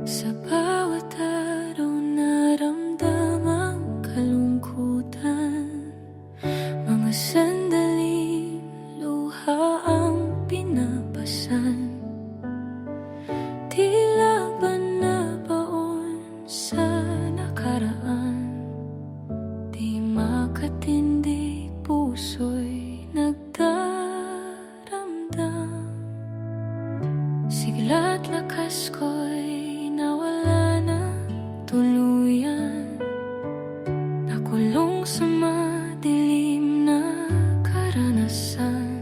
Sa bawat araw naramdamang kalungkutan, mga sandaling luha ang pinapasan. Tila ba nabaon sa nakaraan, di makatindi puso'y nagdaramdam. Sigla't lakas ko'y nawala na tuluyan, nakulong sa madilim na karanasan.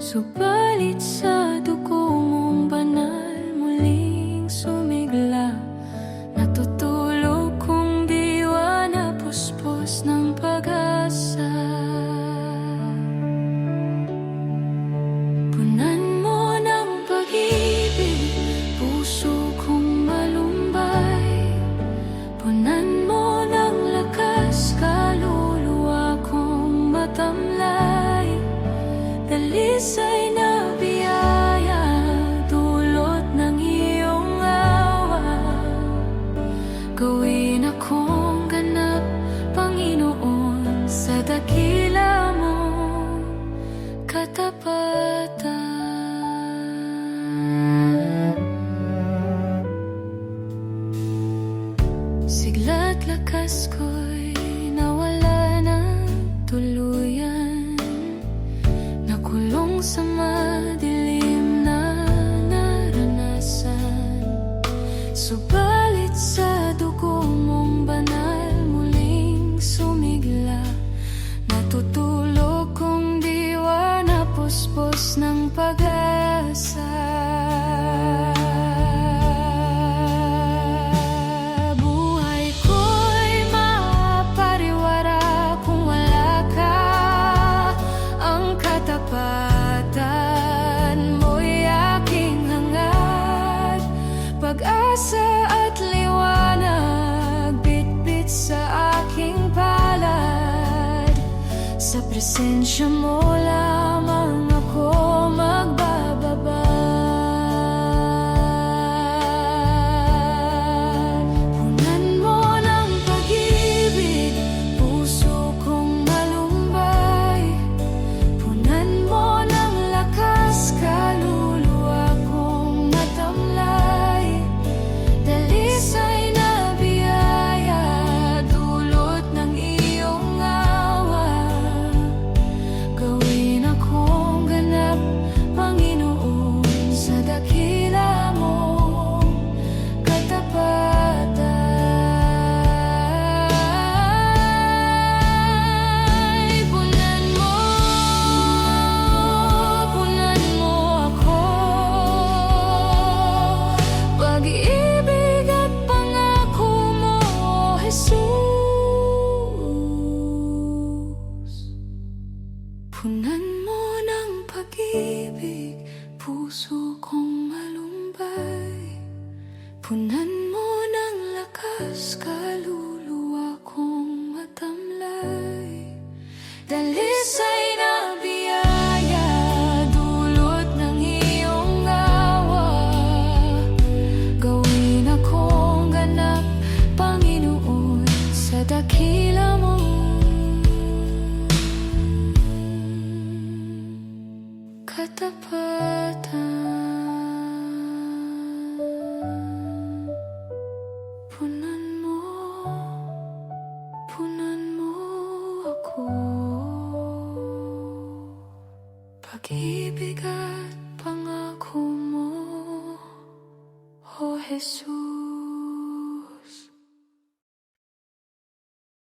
Subalit sa dugo mong banal muling sumigla, natutulog kong diwa na puspos ng pag-asa. Punan mo ng pag-ibig puso kong malumbay, punan mo ng lakas kaluluwa kong matamlay. Dalisay na biyaya dulot ng iyong awa, gawin akong ganap, Panginoon, sa dakila mong katapatan. Sigla't lakas ko'y nawala na tuluyan, nakulong sa madilim na naranasan. Subalit sa dugo mong banal muling sumigla, natutulog kong diwa na puspos ng pag-asa. Buhay ko'y mapariwara kung wala ka. Ang katapatan mo'y aking hangad, pag-asa at liwanag bitbit sa aking palad. Sa presensya mo lamang ako magbababa. Punan mo ng pag-ibig puso kong malumbay, punan mo ng lakas kaluluwa kong matamlay. Dalisay na biyaya dulot ng iyong awa, gawin akong ganap, Panginoon, sa dakila mong katapatan. Punan mo ako, pag-ibig at pangako mo, Jesus. Punan mo ng pag-ibig puso kong malumbay, punan mo ng lakas kaluluwa kong matamlay. Dalisay na biyaya dulot ng iyong awa, gawin akong ganap, Panginoon, sa dakila mong katapatan. Punan mo ako, pag-ibig at pangako mo, O Jesus.